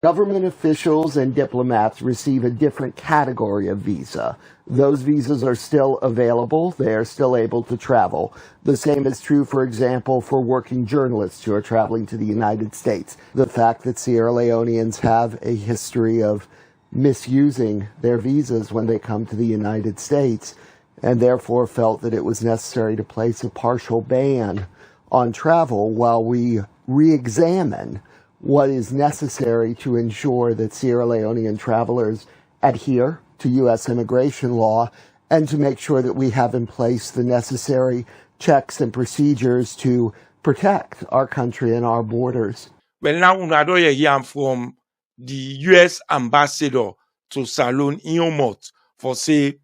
Government officials and diplomats receive a different category of visa. Those visas are still available. They are still able to travel. The same is true, for example, for working journalists who are traveling to the United States. The fact that Sierra Leoneans have a history of misusing their visas when they come to the United States, and therefore felt that it was necessary to place a partial ban on travel while we re-examine what is necessary to ensure that Sierra Leonean travelers adhere to U.S. immigration law and to make sure that we have in place the necessary checks and procedures to protect our country and our borders. Well, now I hear from the U.S. ambassador to Salon in your mouth for say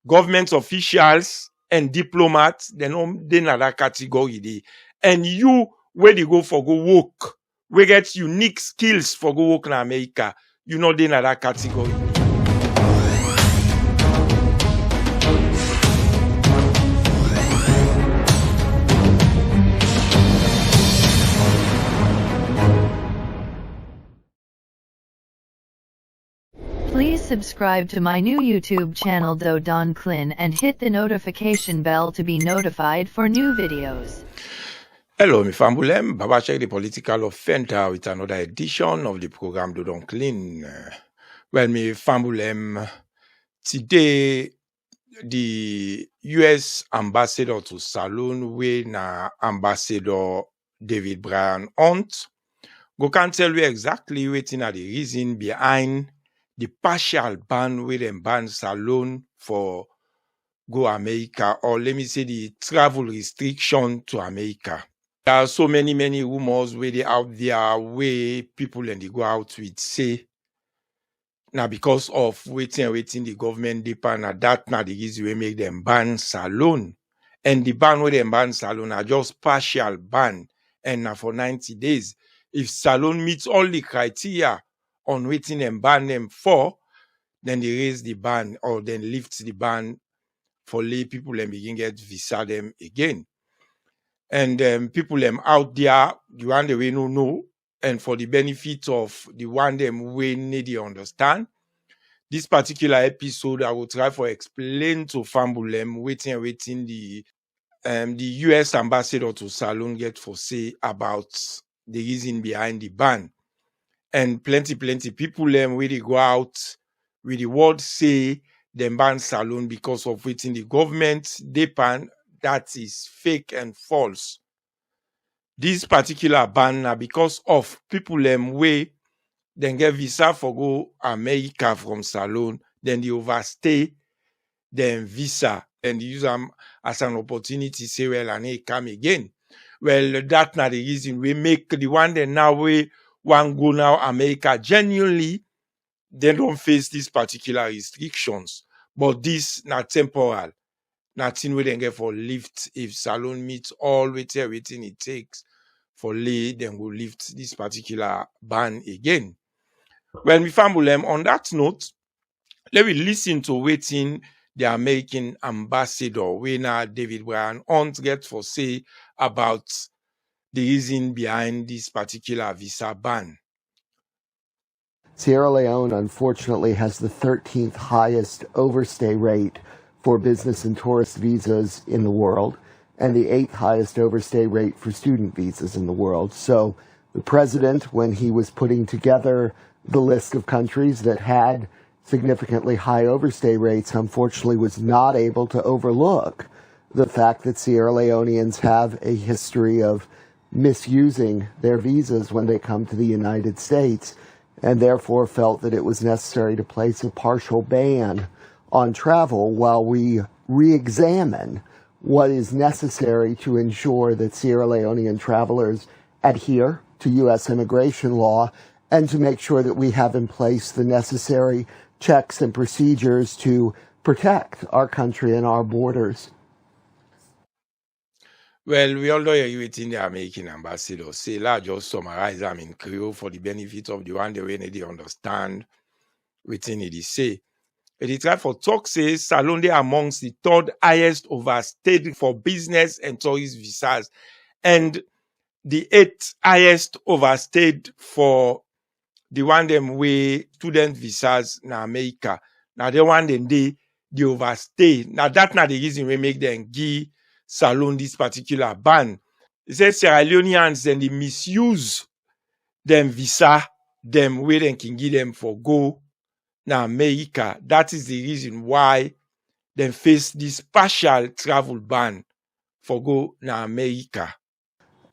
government officials and diplomats, they not that category dey. And you, where they go for go work, we get unique skills for go work in America, you know they in that category. Please subscribe to my new YouTube channel Don CLIN and hit the notification bell to be notified for new videos. Hello, mi fambulem, Baba check the political offender with another edition of the program Don CLIN. Well, mi fambulem, today the U.S. ambassador to Salon, we na ambassador David Bryan Hunt, go can tell you exactly wetin are the reason behind the partial ban with them ban Salon for go America, or let me say the travel restriction to America. There are so many rumors where they out there where people and they go out with say now because of waiting the government depend and that now the reason we make them ban Salon. And the ban with them ban Salon are just partial ban and now for 90 days. If Salon meets all the criteria on waiting them ban them for, then they raise the ban or then lift the ban for lay people and begin get visa them again. And people them out there, the one they no know, and for the benefit of the one them we need to understand. This particular episode, I will try for explain to Fambulem waiting the U.S. ambassador to Salon get for say about the reason behind the ban. And plenty people them where they go out with the word say them ban Salon because of waiting the government depend. That is fake and false. This particular ban now because of people them way then get visa for go America from Salon, then they overstay them visa and use them as an opportunity say well and they come again. Well, that's not the reason we make the one that now we want go now America genuinely they don't face these particular restrictions. But this not temporal. Nothing we then get for lift if Salon meets all waiting it takes for lay, then will lift this particular ban again. Well, mi fambulem, on that note, let me listen to waiting the American ambassador, winner David Bryan Hunt get for say about the reason behind this particular visa ban. Sierra Leone, unfortunately, has the 13th highest overstay rate for business and tourist visas in the world, and the 8th highest overstay rate for student visas in the world. So the president, when he was putting together the list of countries that had significantly high overstay rates, unfortunately was not able to overlook the fact that Sierra Leoneans have a history of misusing their visas when they come to the United States, and therefore felt that it was necessary to place a partial ban on travel while we re-examine what is necessary to ensure that Sierra Leonean travelers adhere to U.S. immigration law and to make sure that we have in place the necessary checks and procedures to protect our country and our borders. Well, we all know you waiting the American ambassador. Say, let's just summarize them in Creole for the benefit of the one they really understand waiting it is say. It try for talk says Salon they amongst the third highest overstayed for business and tourist visas, and the 8th highest overstayed for the one them way student visas na America. Now the one them they overstay. Now that's not the reason we make them give Salone this particular ban. It says Sierra Leoneans and they misuse them visa, them way they can give them for go na America. That is the reason why they face this partial travel ban for go na America.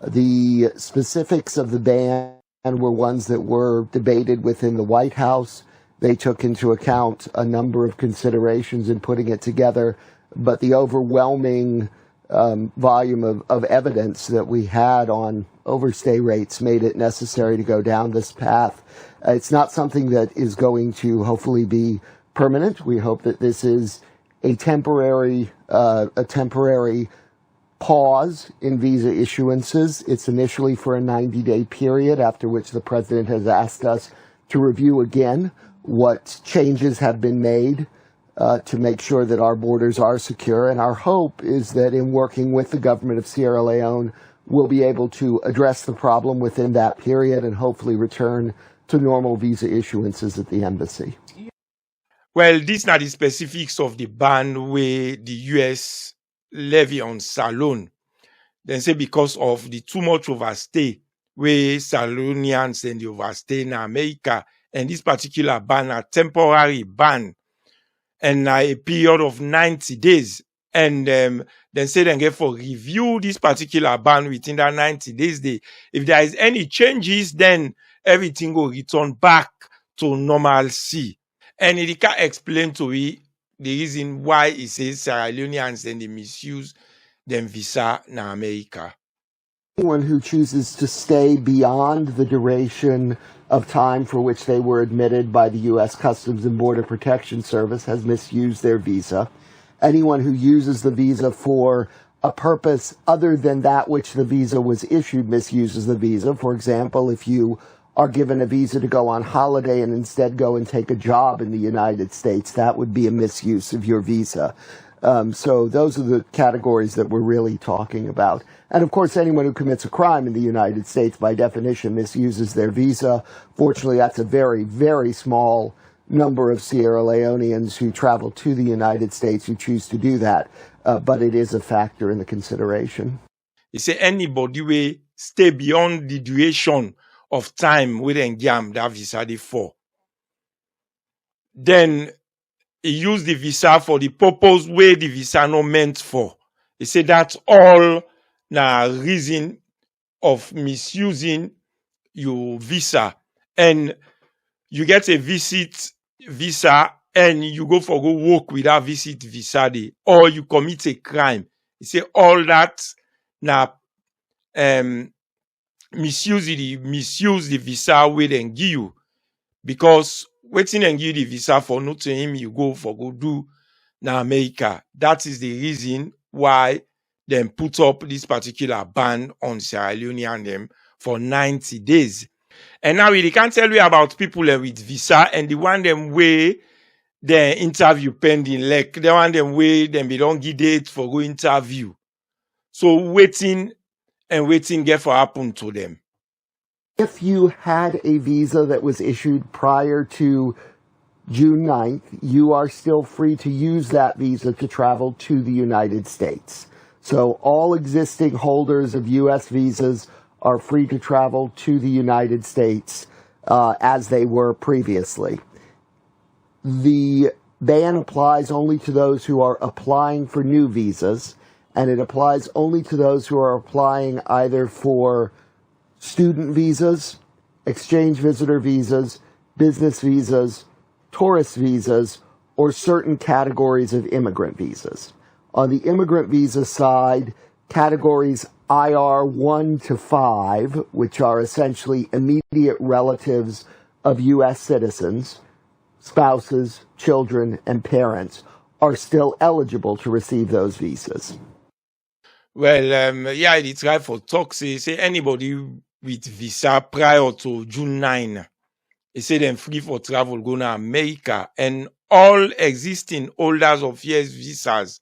The specifics of the ban were ones that were debated within the White House. They took into account a number of considerations in putting it together, but the overwhelming volume of evidence that we had on overstay rates made it necessary to go down this path. It's not something that is going to hopefully be permanent. We hope that this is a temporary pause in visa issuances. It's initially for a 90-day period, after which the president has asked us to review again what changes have been made to make sure that our borders are secure. And our hope is that in working with the government of Sierra Leone, we'll be able to address the problem within that period and hopefully return to normal visa issuances at the embassy. Well, these are the specifics of the ban where the U.S. levy on Salone. Then say because of the too much overstay where Salonians and the overstay in America, and this particular ban, a temporary ban, and a period of 90 days. And then say then get for review this particular ban within that 90 days. If there is any changes, then everything will return back to normalcy. And it can explain to me the reason why it says Sierra Leoneans and they misuse them visa in America. Anyone who chooses to stay beyond the duration of time for which they were admitted by the U.S. Customs and Border Protection Service has misused their visa. Anyone who uses the visa for a purpose other than that which the visa was issued misuses the visa. For example, if you are given a visa to go on holiday and instead go and take a job in the United States, that would be a misuse of your visa. So those are the categories that we're really talking about. And of course, anyone who commits a crime in the United States, by definition, misuses their visa. Fortunately, that's a very, very small number of Sierra Leoneans who travel to the United States who choose to do that. But it is a factor in the consideration. You say anybody will stay beyond the duration of time within GAM that visa for. Then he used the visa for the purpose where the visa no meant for. He said that's all na reason of misusing your visa. And you get a visit visa and you go work with that visit visa day, or you commit a crime. He say all that na misuse the visa where they give you, because waiting and give the visa for not to him you go do na America. That is the reason why they put up this particular ban on Sierra Leone and them for 90 days. And now we can't tell you about people with visa and the one them way the interview pending, like the one them way them be don't give date for go interview. So waiting get for happen to them. If you had a visa that was issued prior to June 9th, you are still free to use that visa to travel to the United States. So all existing holders of U.S. visas are free to travel to the United States as they were previously. The ban applies only to those who are applying for new visas, and it applies only to those who are applying either for student visas, exchange visitor visas, business visas, tourist visas, or certain categories of immigrant visas. On the immigrant visa side, categories IR 1 to 5, which are essentially immediate relatives of U.S. citizens, spouses, children, and parents, are still eligible to receive those visas. Well, it's right for talk. Say anybody with visa prior to June 9, they say them free for travel go to America, and all existing holders of US visas,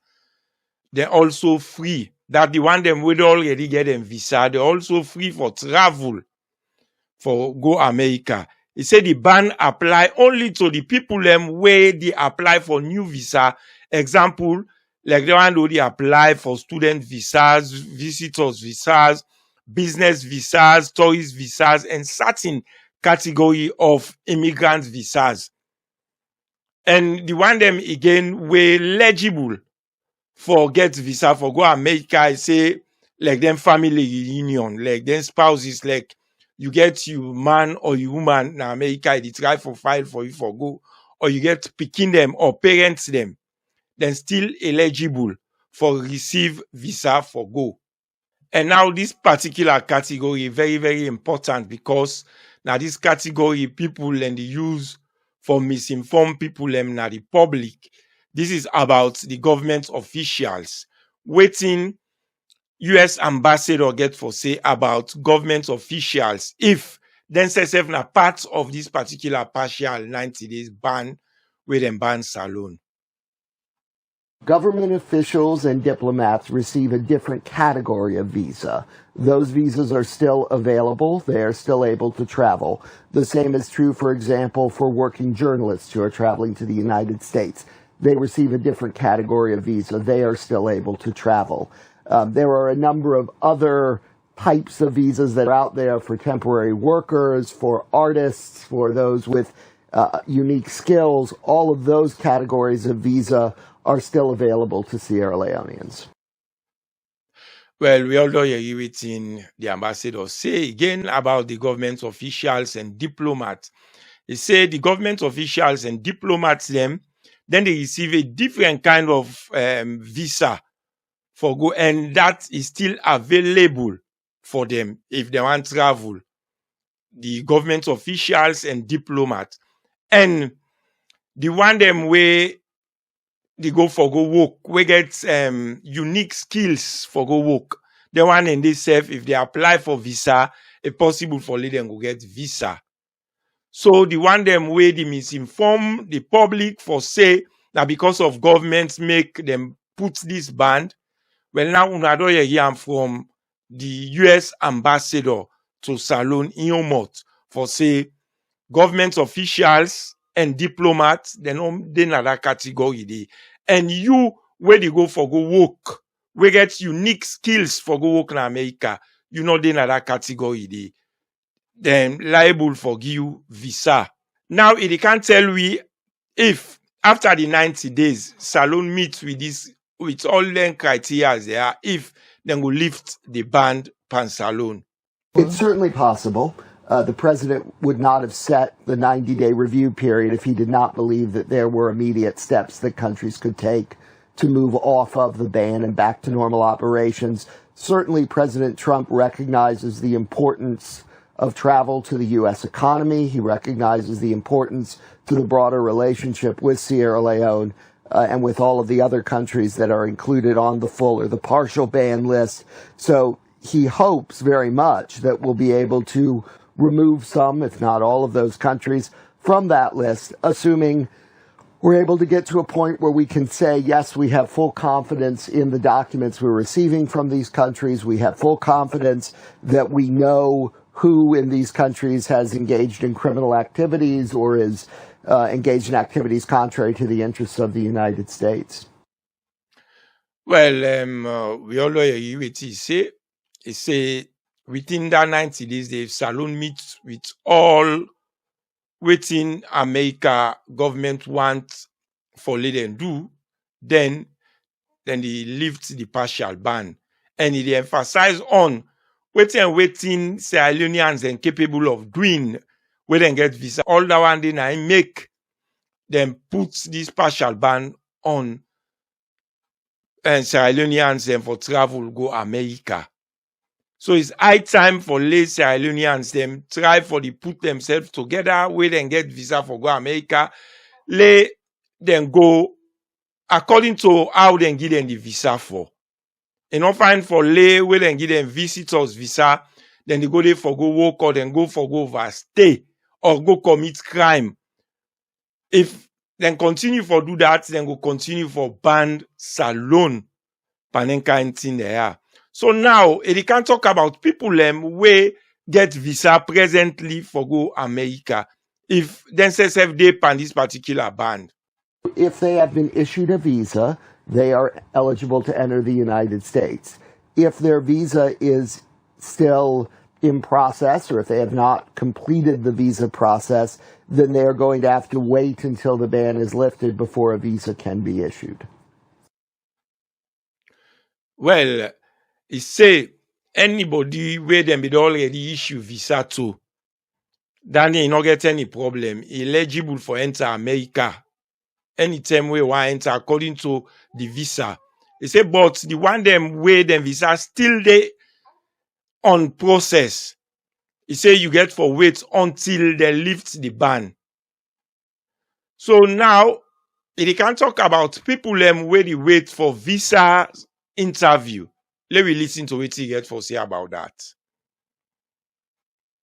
they're also free. That the one them would already get them visa, they're also free for travel for go America. He said the ban apply only to the people where they apply for new visa. Example, like the one who they apply for student visas, visitors visas, business visas, tourist visas, and certain category of immigrant visas. And the one them again were legible for get visa for go America. I say like them family reunion, like them spouses, like you get you man or you woman in America, they try for file for you for go, or you get picking them or parents them, then still eligible for receive visa for go. And now this particular category very, very important because now this category people and the use for misinformed people and the public. This is about the government officials waiting US ambassador get for say about government officials if then say na part of this particular partial 90 days ban where them ban salon. Government officials and diplomats receive a different category of visa. Those visas are still available. They are still able to travel. The same is true, for example, for working journalists who are traveling to the United States. They receive a different category of visa. They are still able to travel. There are a number of other types of visas that are out there for temporary workers, for artists, for those with unique skills. All of those categories of visa are still available to Sierra Leoneans. Well, we already hear everything the ambassador say again about the government officials and diplomats. He said the government officials and diplomats then they receive a different kind of visa for go, and that is still available for them if they want to travel. The government officials and diplomats, and the one them where they go for go work, we get unique skills for go work. The one in this self, if they apply for visa, it's possible for them go get visa. So the one them way they misinform the public for say that because of governments make them put this ban. Well, now unado hear from the US ambassador to Salon Iomot for say government officials and diplomats, they in that category dey. And you where they go for go work, we get unique skills for go work in America, you know in that category dey. Then liable for give you visa. Now it can't tell we if after the 90 days Salon meets with all them criteria there, if then will lift the ban pan Salon. It's certainly possible. The president would not have set the 90-day review period if he did not believe that there were immediate steps that countries could take to move off of the ban and back to normal operations. Certainly, President Trump recognizes the importance of travel to the U.S. economy. He recognizes the importance to the broader relationship with Sierra Leone and with all of the other countries that are included on the full or the partial ban list. So he hopes very much that we'll be able to remove some, if not all of those countries from that list, assuming we're able to get to a point where we can say, yes, we have full confidence in the documents we're receiving from these countries. We have full confidence that we know who in these countries has engaged in criminal activities or is engaged in activities contrary to the interests of the United States. Well, we already hear what he say within that 90 days, the Salon meets with all within America government want for let them do, then they lift the partial ban. And it emphasize on waiting Sierra Leoneans and capable of doing when they get visa. All that one day I make them put this partial ban on and Sierra Leoneans and for travel go America. So it's high time for lay Sierra Leoneans them try for the put themselves together where they get visa for go America. Lay them go according to how they give them the visa for. And not find for lay where they give them visitors visa, then they go there for go work or then go for go overstay or go commit crime. If then continue for do that, then go continue for ban Salon panenka anything there. So now, it can talk about people where get visa presently for go America. if then says they pan this particular ban. If they have been issued a visa, they are eligible to enter the United States. If their visa is still in process, or if they have not completed the visa process, then they are going to have to wait until the ban is lifted before a visa can be issued. Well, it say anybody where them be already issue visa to, then he not get any problem. Eligible for enter America anytime we want enter according to the visa. They say, but the one them where them visa still they on process. He say you get for wait until they lift the ban. So now, they can talk about people where they wait for visa interview. Let me listen to what he get for say about that.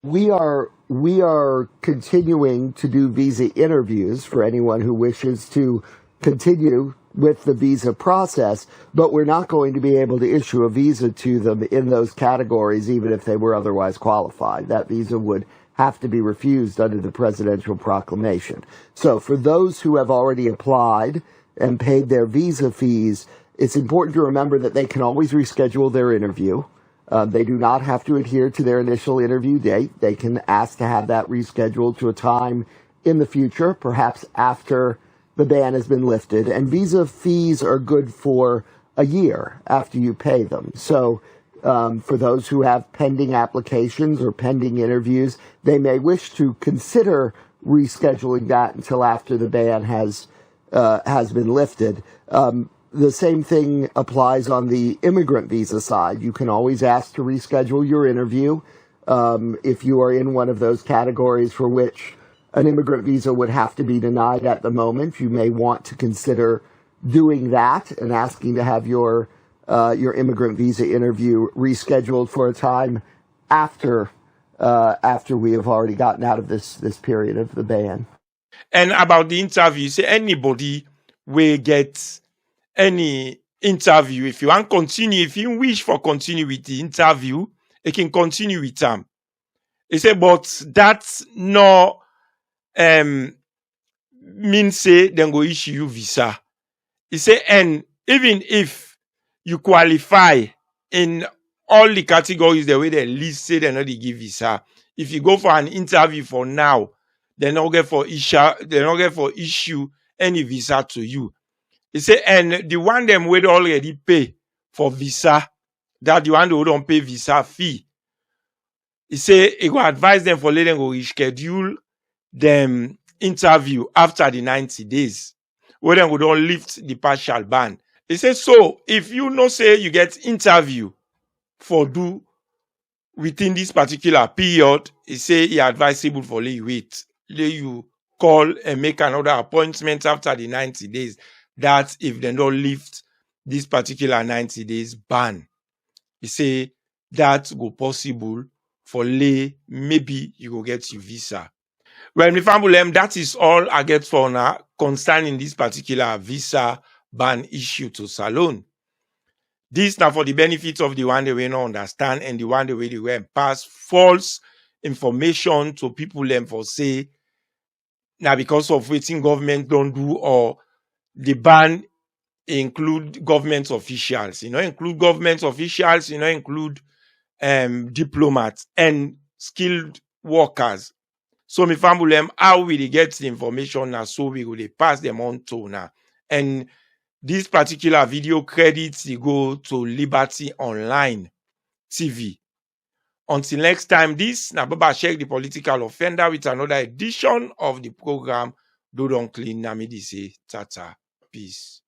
We are continuing to do visa interviews for anyone who wishes to continue with the visa process, but we're not going to be able to issue a visa to them in those categories, even if they were otherwise qualified. That visa would have to be refused under the presidential proclamation. So for those who have already applied and paid their visa fees, it's important to remember that they can always reschedule their interview. They do not have to adhere to their initial interview date. They can ask to have that rescheduled to a time in the future, perhaps after the ban has been lifted. And visa fees are good for a year after you pay them. So for those who have pending applications or pending interviews, they may wish to consider rescheduling that until after the ban has been lifted. The same thing applies on the immigrant visa side. You can always ask to reschedule your interview if you are in one of those categories for which an immigrant visa would have to be denied at the moment. You may want to consider doing that and asking to have your immigrant visa interview rescheduled for a time after we have already gotten out of this period of the ban. And about the interview, say anybody will get any interview. If you want continue, if you wish for continue with the interview, you can continue with them. He say, but that's no mean say then go issue you visa. He say, and even if you qualify in all the categories the way they list say they not give visa. If you go for an interview for now, they not get for issue any visa to you. He say, and the one them would already pay for visa, that the one who don't pay visa fee. He say, he go advise them for letting go reschedule them interview after the 90 days. Where then we don't lift the partial ban. He say, so if you know say you get interview for do within this particular period, he say he advisable for let you wait. Let you call and make another appointment after the 90 days. That if they don't lift this particular 90 days ban, he say that go possible for lay maybe you go get your visa. Well, my family, that is all I get for now concerning this particular visa ban issue to Salone. This now for the benefit of the one they will not understand and the one they will pass false information to people them for say now because of waiting government don't do or the ban include government officials, include government officials, include diplomats and skilled workers. So my family, how will they get the information now? So we will pass them on to now. And this particular video credits they go to Liberty Online TV. Until next time, this na Baba Sheikh the Political Offender with another edition of the program. Do don't clean Namidi say tata. Peace.